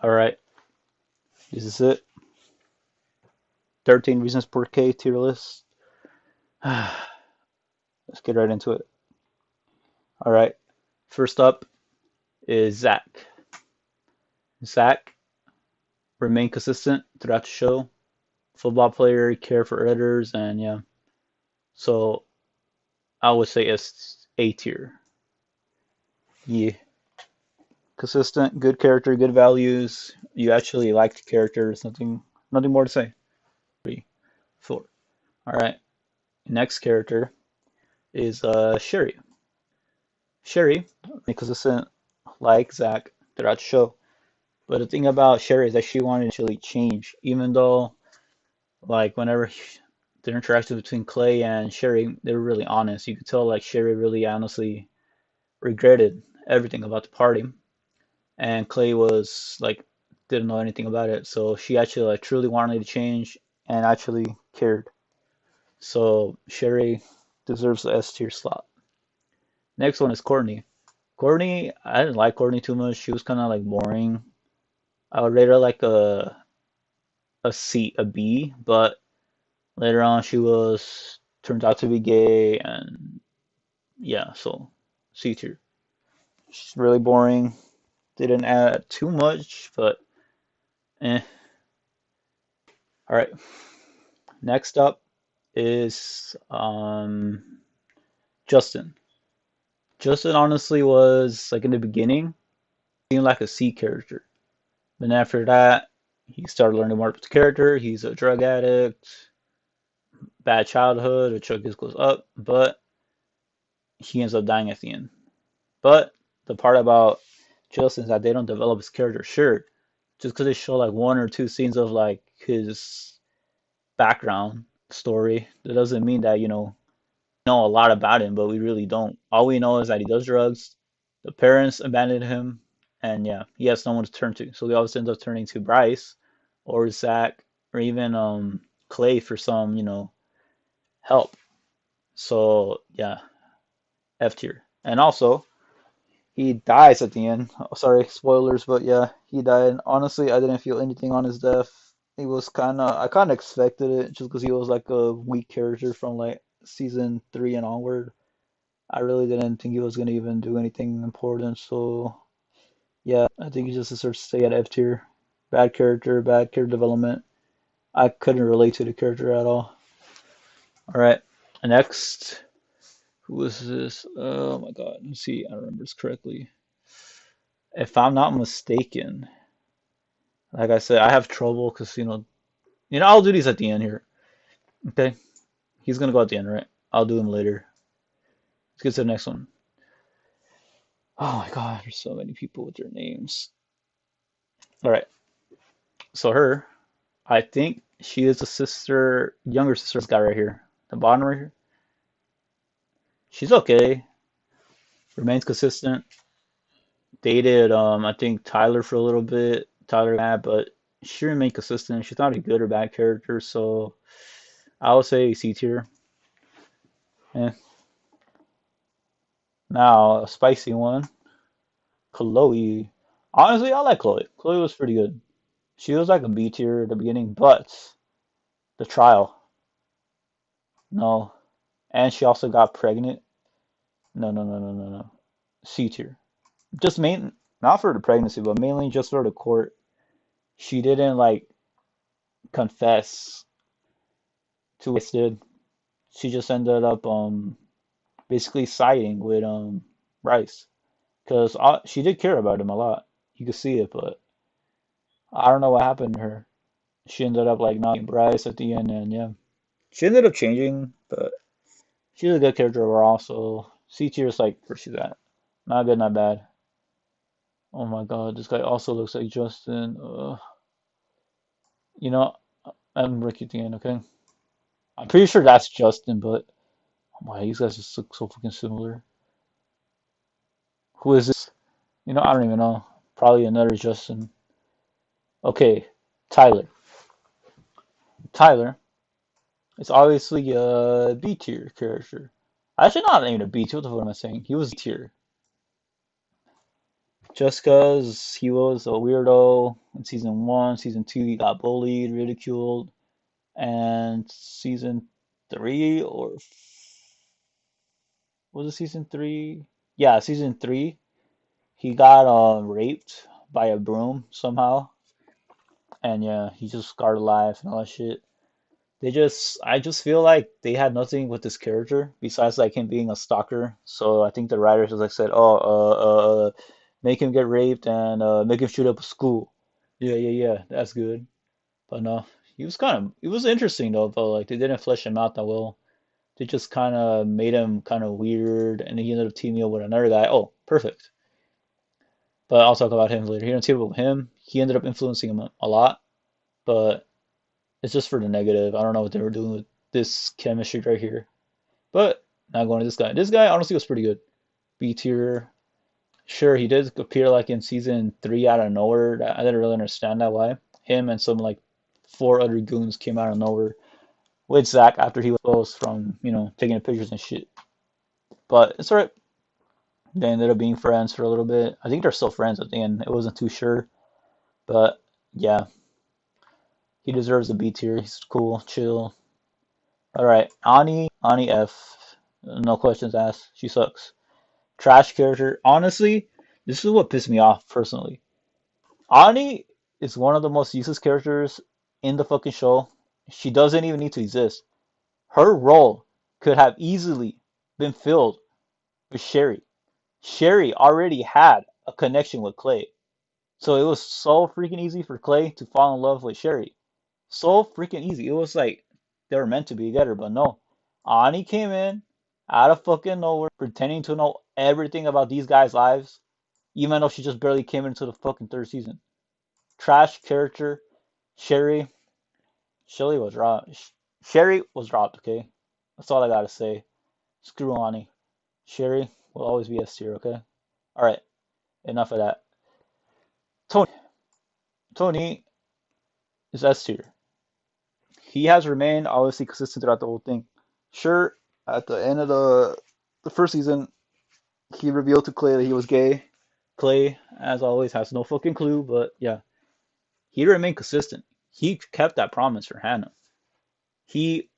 All right, this is it. 13 reasons per K tier list. Let's get right into it. All right, first up is Zach. Zach remained consistent throughout the show. Football player, care for others, and yeah. So I would say it's A tier. Yeah, consistent, good character, good values. You actually liked the character. Nothing more to say. 3, 4. All right. Next character is Sherry. Sherry, consistent like Zach throughout the show. But the thing about Sherry is that she wanted to actually change, even though like whenever the interaction between Clay and Sherry, they were really honest. You could tell like Sherry really honestly regretted everything about the party, and Clay was like didn't know anything about it. So she actually like truly wanted to change and actually cared. So Sherry deserves the S tier slot. Next one is Courtney. Courtney, I didn't like Courtney too much. She was kind of like boring. I would rate her like a C, a B, but later on she was turned out to be gay, and yeah, so C tier. She's really boring. Didn't add too much, but eh. All right. Next up is Justin. Justin honestly was like in the beginning seemed like a C character. Then after that, he started learning more about the character. He's a drug addict, bad childhood, the drug goes up, but he ends up dying at the end. But the part about Justin is that they don't develop his character. Sure, just because they show like 1 or 2 scenes of like his background story, that doesn't mean that know a lot about him, but we really don't. All we know is that he does drugs. The parents abandoned him, and yeah, he has no one to turn to. So he always ends up turning to Bryce or Zach or even Clay for some, help. So yeah, F tier. And also, he dies at the end. Oh, sorry, spoilers, but yeah, he died. Honestly, I didn't feel anything on his death. I kind of expected it just because he was like a weak character from like season 3 and onward. I really didn't think he was going to even do anything important. So, yeah, I think he just deserves to stay at F tier. Bad character development. I couldn't relate to the character at all. All right, next, who is this? Oh my God, let's see, I remember this correctly. If I'm not mistaken, like I said, I have trouble because I'll do these at the end here. Okay, he's gonna go at the end, right? I'll do him later. Let's get to the next one. Oh my God, there's so many people with their names. All right, so her. I think she is a sister, younger sister of this guy right here. The bottom right here. She's okay. Remains consistent. Dated, I think Tyler for a little bit. Tyler Matt, but she remained consistent. She's not a good or bad character, so I would say C tier. Eh. Now a spicy one. Chloe. Honestly, I like Chloe. Chloe was pretty good. She was like a B tier at the beginning, but the trial, no. And she also got pregnant. No, no, no, no, no, no. C tier. Just not for the pregnancy, but mainly just for the court. She didn't like confess to what she did. She just ended up basically siding with Rice because she did care about him a lot. You could see it, but I don't know what happened to her. She ended up like not Bryce at the end, and yeah, she ended up changing, but she's a good character overall. So C tier is like where she's at. Not good, not bad. Oh my God, this guy also looks like Justin. You know, I'm Ricky at the end, okay? I'm pretty sure that's Justin, but oh my, these guys just look so fucking similar. Who is this? I don't even know. Probably another Justin. Okay, Tyler. Tyler is obviously a B tier character. Actually, not even a B tier. What the fuck am I saying? He was a tier. just because he was a weirdo in season one, season two, he got bullied, ridiculed, and season three was it season three? Yeah, season three, he got raped by a broom somehow, and yeah, he just scarred alive and all that shit. I just feel like they had nothing with this character besides like him being a stalker. So I think the writers just like said, oh, make him get raped and make him shoot up a school. Yeah, yeah, yeah, that's good. But no, it was interesting though, but like they didn't flesh him out that well. They just kind of made him kind of weird, and he ended up teaming up with another guy. Oh, perfect. But I'll talk about him later. He didn't team up with him. He ended up influencing him a lot, but it's just for the negative. I don't know what they were doing with this chemistry right here. But now going to this guy. This guy honestly was pretty good. B tier. Sure, he did appear like in season three out of nowhere. I didn't really understand that why. Him and some like four other goons came out of nowhere with Zach after he was exposed from, taking pictures and shit. But it's alright. They ended up being friends for a little bit. I think they're still friends at the end. It wasn't too sure. But yeah, he deserves a B tier. He's cool, chill. Alright, Ani F. No questions asked. She sucks. Trash character. Honestly, this is what pissed me off personally. Ani is one of the most useless characters in the fucking show. She doesn't even need to exist. Her role could have easily been filled with Sherry. Sherry already had a connection with Clay. So it was so freaking easy for Clay to fall in love with Sherry. So freaking easy. It was like they were meant to be together, but no. Ani came in out of fucking nowhere, pretending to know everything about these guys' lives, even though she just barely came into the fucking third season. Trash character. Sherry. Shelly was dropped. Sherry was dropped, okay? That's all I gotta say. Screw Ani. Sherry will always be S tier, okay? Alright, enough of that. Tony. Tony is S tier. He has remained obviously consistent throughout the whole thing. Sure, at the end of the first season, he revealed to Clay that he was gay. Clay, as always, has no fucking clue, but yeah, he remained consistent. He kept that promise for Hannah. He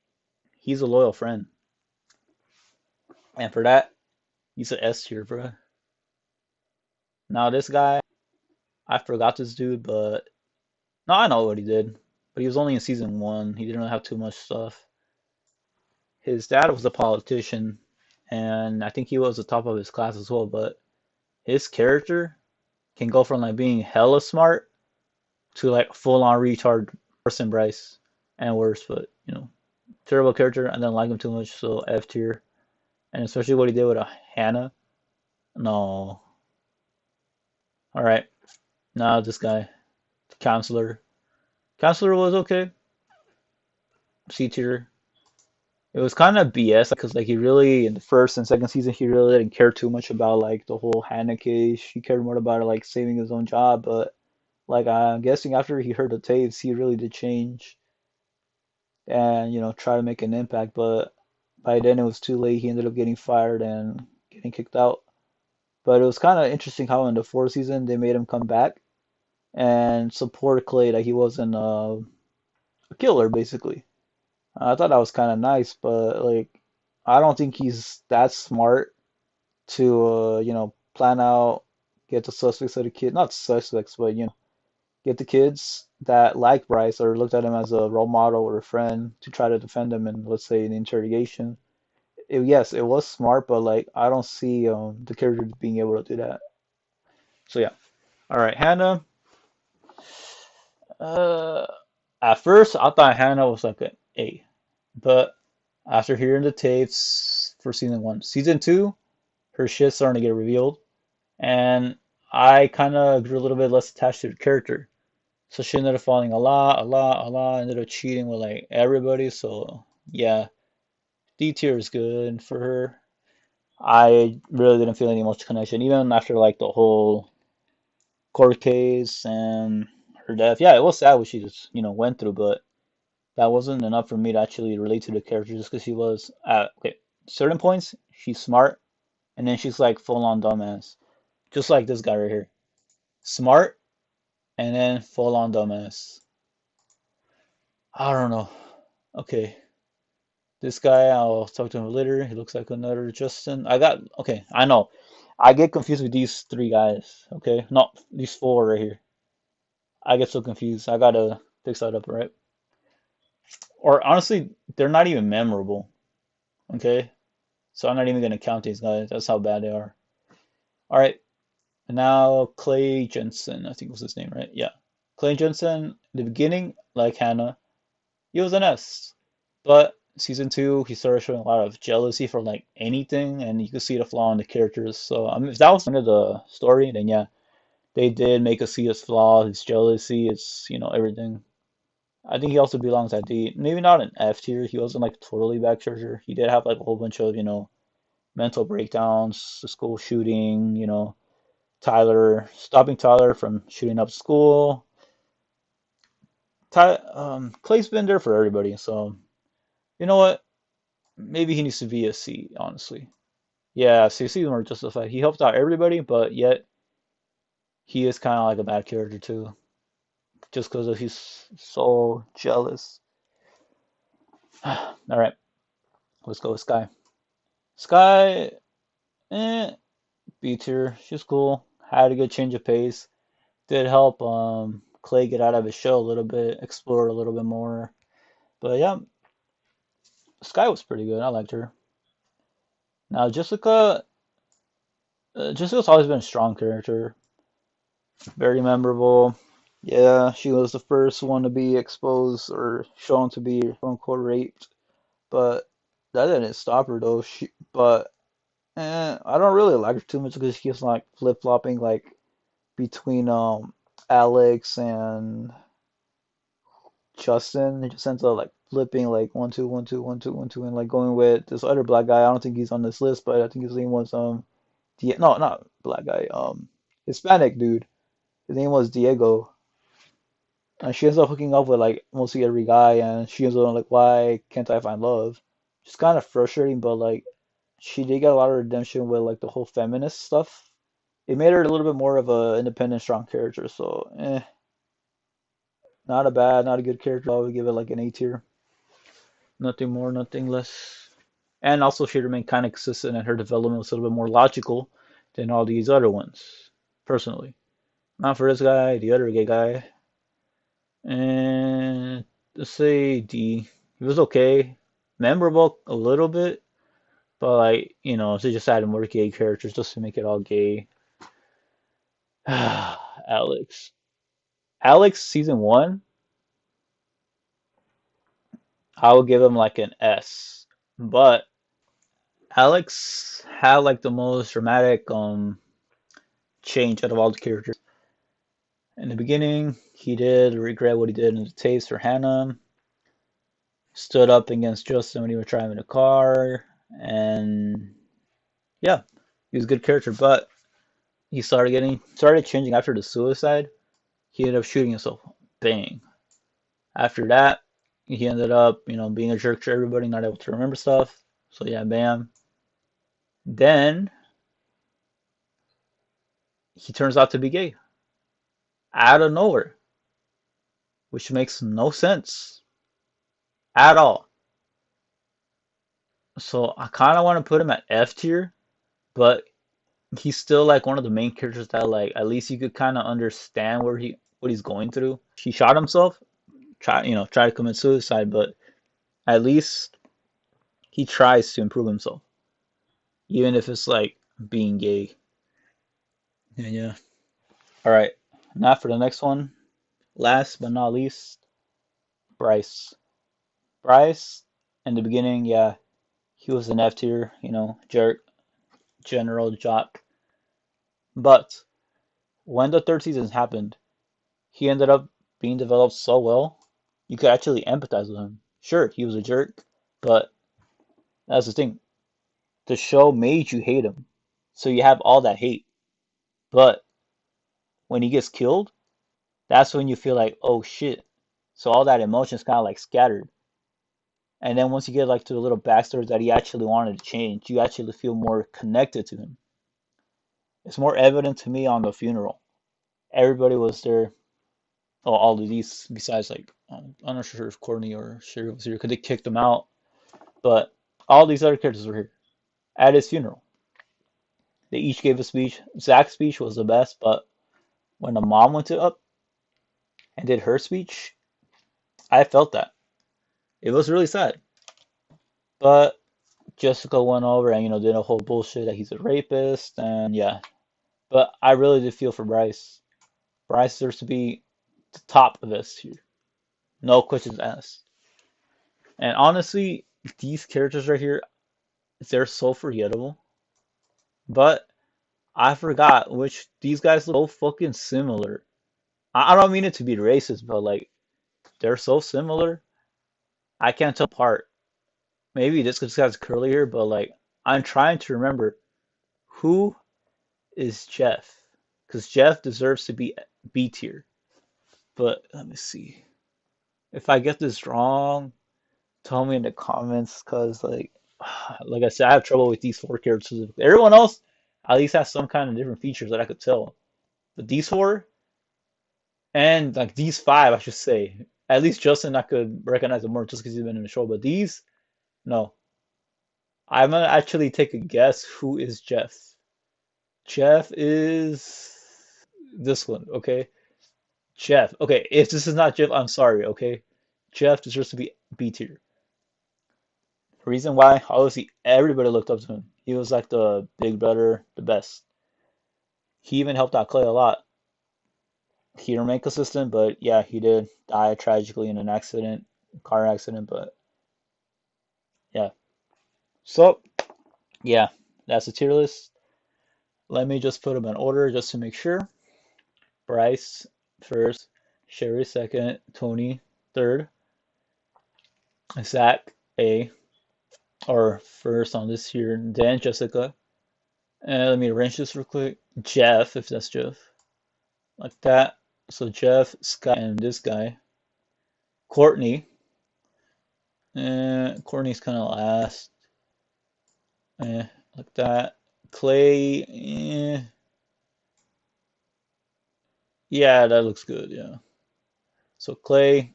he's a loyal friend, and for that, he's an S tier, bro. Now this guy, I forgot this dude, but no, I know what he did. But he was only in season one. He didn't really have too much stuff. His dad was a politician, and I think he was the top of his class as well. But his character can go from like being hella smart to like full on retard person Bryce and worse. But terrible character. I didn't like him too much, so F tier. And especially what he did with a Hannah. No. All right. Now this guy, counselor. Counselor was okay. C tier. It was kind of BS because like he really in the first and second season he really didn't care too much about like the whole Hannah case. He cared more about like saving his own job, but like I'm guessing after he heard the tapes, he really did change and try to make an impact. But by then it was too late. He ended up getting fired and getting kicked out. But it was kind of interesting how in the fourth season they made him come back and support Clay that he wasn't a killer basically. I thought that was kind of nice, but like I don't think he's that smart to plan out, get the suspects of the kid, not suspects, but get the kids that like Bryce or looked at him as a role model or a friend to try to defend him in, let's say, an interrogation. Yes, it was smart, but like I don't see the character being able to do that. So yeah. All right, Hannah. Uh, at first I thought Hannah was like an A, but after hearing the tapes for season one, season two, her shit's starting to get revealed, and I kind of grew a little bit less attached to the character. So she ended up falling a lot, ended up cheating with like everybody. So yeah, D tier is good for her. I really didn't feel any much connection, even after like the whole court case and her death. Yeah, it was sad what she just, went through, but that wasn't enough for me to actually relate to the character just because she was at okay, certain points, she's smart, and then she's like full on dumbass. Just like this guy right here. smart, and then full on dumbass. I don't know. Okay. This guy, I'll talk to him later. He looks like another Justin. Okay, I know. I get confused with these three guys, okay? Not these four right here. I get so confused. I gotta fix that up, right? Or honestly, they're not even memorable, okay? So I'm not even gonna count these guys. That's how bad they are. All right, and now Clay Jensen, I think was his name, right? Yeah. Clay Jensen, in the beginning, like Hannah, he was an S. But season two, he started showing a lot of jealousy for like anything, and you could see the flaw in the characters. So I mean, if that was the end of the story, then yeah, they did make us see his flaw, his jealousy, his everything. I think he also belongs at D. Maybe not an F tier. He wasn't like totally bad character. He did have like a whole bunch of mental breakdowns, the school shooting, Tyler stopping Tyler from shooting up school. Clay's been there for everybody, so you know what? Maybe he needs to be a C, honestly. Yeah, CC more justified. He helped out everybody, but yet he is kind of like a bad character too, just because of he's so jealous. All right, let's go with Sky. Sky, eh, B tier. She's cool. Had a good change of pace. Did help Clay get out of his shell a little bit, explore a little bit more. But yeah, Sky was pretty good. I liked her. Now Jessica, Jessica's always been a strong character. Very memorable. Yeah, she was the first one to be exposed or shown to be quote unquote raped, but that didn't stop her though. But I don't really like her too much because she keeps like flip flopping like between Alex and Justin. It just ends up like flipping like one two one two one two one two and like going with this other black guy. I don't think he's on this list, but I think his name was no, not black guy, Hispanic dude. His name was Diego. And she ends up hooking up with like mostly every guy, and she ends up like, why can't I find love? It's kind of frustrating, but like she did get a lot of redemption with like the whole feminist stuff. It made her a little bit more of a independent, strong character. So, not a good character. I would give it like an A tier. Nothing more, nothing less. And also, she remained kind of consistent, and her development was a little bit more logical than all these other ones. Personally, not for this guy, the other gay guy. And let's say D. It was okay, memorable a little bit, but like they just added more gay characters just to make it all gay. Alex, Alex season one, I would give him like an S, but Alex had like the most dramatic change out of all the characters. In the beginning, he did regret what he did in the tapes for Hannah. Stood up against Justin when he was driving the car, and yeah, he was a good character, but he started changing after the suicide. He ended up shooting himself. Bang. After that, he ended up, being a jerk to everybody, not able to remember stuff. So yeah, bam. Then he turns out to be gay out of nowhere, which makes no sense at all. So I kind of want to put him at F tier, but he's still like one of the main characters that like at least you could kind of understand what he's going through. He shot himself, try to commit suicide, but at least he tries to improve himself, even if it's like being gay. Yeah, yeah. All right. Now for the next one. Last but not least, Bryce. Bryce, in the beginning, yeah, he was an F tier, jerk, general jock. But when the third season happened, he ended up being developed so well, you could actually empathize with him. Sure, he was a jerk, but that's the thing. The show made you hate him. So you have all that hate. But when he gets killed, that's when you feel like, oh shit. So all that emotion is kind of like scattered. And then once you get like to the little backstory that he actually wanted to change, you actually feel more connected to him. It's more evident to me on the funeral. Everybody was there. Oh, all of these besides like I'm not sure if Courtney or Sherry was here because they kicked them out. But all these other characters were here at his funeral. They each gave a speech. Zach's speech was the best, but when the mom went to up and did her speech, I felt that. It was really sad. But Jessica went over and did a whole bullshit that he's a rapist and yeah. But I really did feel for Bryce. Bryce deserves to be the top of this here. No questions asked. And honestly, these characters right here, they're so forgettable. But I forgot which these guys look so fucking similar. I don't mean it to be racist, but like they're so similar. I can't tell apart. Maybe this guy's curly hair, but like I'm trying to remember who is Jeff, because Jeff deserves to be B tier. But let me see. If I get this wrong, tell me in the comments, because like I said, I have trouble with these four characters. Everyone else at least has some kind of different features that I could tell. But these four and like these five, I should say, at least Justin I could recognize it more just because he's been in the show. But these, no. I'm gonna actually take a guess who is Jeff. Jeff is this one, okay? Jeff. Okay, if this is not Jeff, I'm sorry, okay? Jeff deserves to be B tier. Reason why, obviously, everybody looked up to him. He was like the big brother, the best. He even helped out Clay a lot. He remained consistent, but yeah, he did die tragically in an accident, car accident, but yeah. So, yeah, that's the tier list. Let me just put them in order just to make sure. Bryce first, Sherry second, Tony third, Zach A, or first on this here, then Jessica. And let me arrange this real quick. Jeff, if that's Jeff, like that. So Jeff, Scott, and this guy. Courtney. Courtney's kind of last. Eh, like that. Clay. Yeah, that looks good. Yeah. So Clay,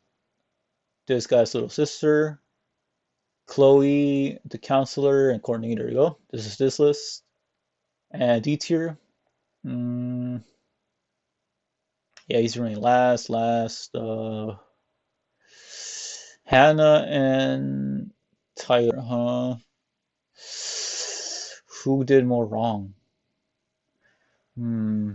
this guy's little sister. Chloe, the counselor, and Courtney. There you go. This is this list. And D tier. Mm, yeah, he's running last. Last. Hannah and Tyler, huh? Who did more wrong? Hmm.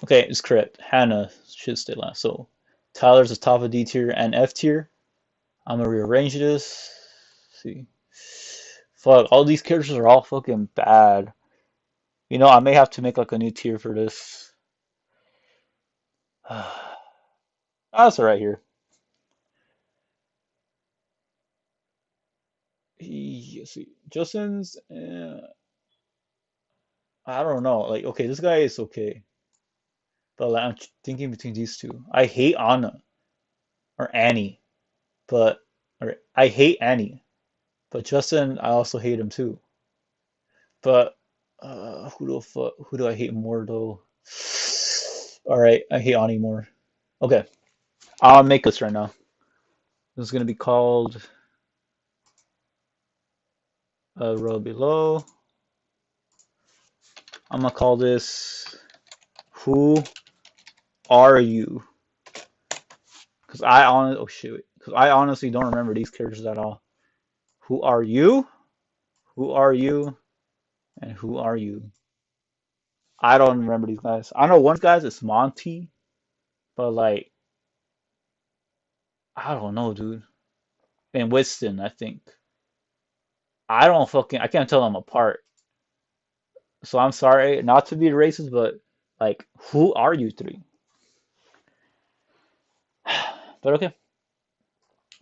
Okay, it's correct. Hannah should stay last. So Tyler's the top of D tier and F tier. I'm gonna rearrange this. Let's see. Fuck, all these characters are all fucking bad. I may have to make like a new tier for this. That's all right here. See, Justin's. I don't know. Like, okay, this guy is okay, but like, I'm thinking between these two. I hate Anna or Annie, but or I hate Annie, but Justin, I also hate him too. But who do I hate more though? All right, I hate Annie more. Okay, I'll make this right now. This is gonna be called row below. I'm gonna call this Who Are You? Because I honestly don't remember these characters at all. Who are you? Who are you? And who are you? I don't remember these guys. I know one guy's is Monty, but like I don't know, dude. And Winston, I think. I can't tell them apart. So I'm sorry, not to be racist, but like, who are you three? But okay,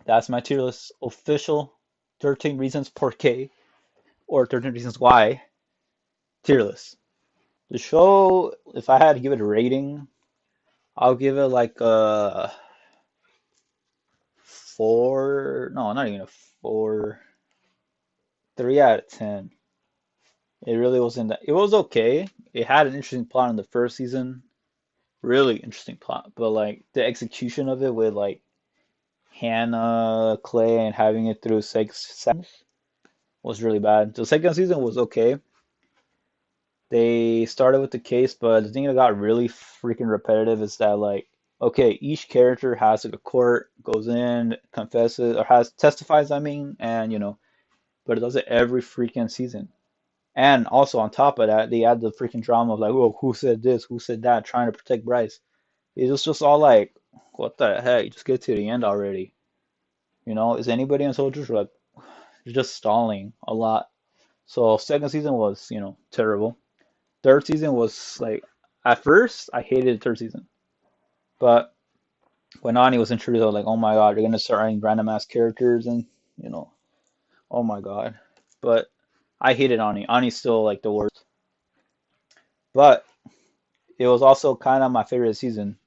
that's my tier list. Official 13 reasons por qué or 13 reasons why tier list. The show, if I had to give it a rating, I'll give it like a four. No, not even a four. 3 out of 10. It really wasn't that. It was okay. It had an interesting plot in the first season, Really interesting plot, but like the execution of it with like Hannah, Clay, and having it through 6 seasons was really bad. The second season was okay. They started with the case, but the thing that got really freaking repetitive is that like, okay, each character has like a court, goes in, confesses, or has testifies, I mean, and but it does it every freaking season. And also on top of that, they add the freaking drama of like, oh, who said this, who said that, trying to protect Bryce. It was just all like, what the heck? Just get to the end already. Is anybody on Soldiers like just stalling a lot? So second season was, terrible. Third season was like, at first I hated the third season, but when Ani was introduced, I was like, oh my god, they're gonna start adding random ass characters and you know, oh my god. But I hated Ani. Ani's still like the worst. But it was also kind of my favorite season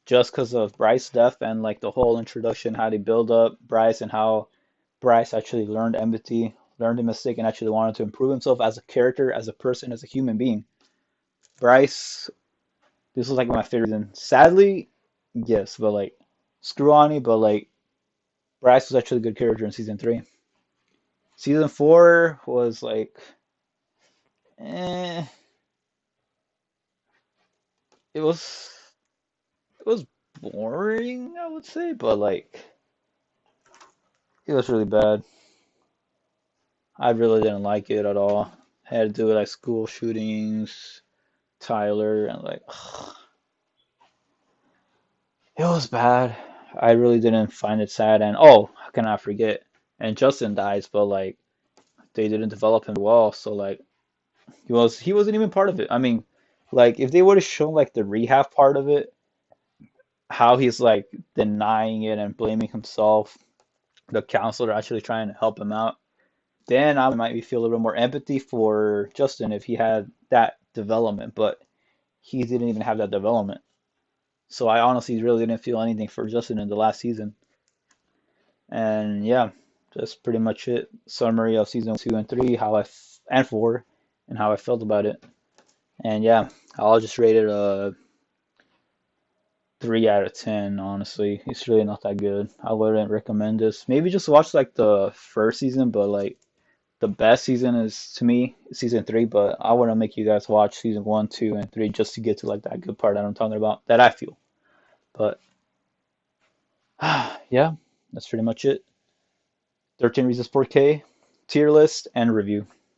just because of Bryce's death and like the whole introduction, how they build up Bryce and how Bryce actually learned empathy, learned a mistake, and actually wanted to improve himself as a character, as a person, as a human being. Bryce, this was like my favorite season. Sadly, yes, but like screw Ani, but like Bryce was actually a good character in season three. Season four was like, eh, it was it was boring, I would say, but like it was really bad. I really didn't like it at all. Had to do with like school shootings, Tyler, and like it was bad. I really didn't find it sad. And oh, how can I forget? And Justin dies, but like they didn't develop him well, so like he wasn't even part of it. I mean, like if they would have shown like the rehab part of it, how he's like denying it and blaming himself, the counselor actually trying to help him out, then I might feel a little bit more empathy for Justin if he had that development, but he didn't even have that development. So I honestly really didn't feel anything for Justin in the last season. And yeah, that's pretty much it. Summary of season two and three, and four, and how I felt about it. And yeah, I'll just rate it a 3 out of 10. Honestly, it's really not that good. I wouldn't recommend this. Maybe just watch like the first season, but like the best season is to me season three. But I want to make you guys watch season one, two, and three just to get to like that good part that I'm talking about that I feel. But yeah, that's pretty much it. 13 Reasons 4K, tier list, and review.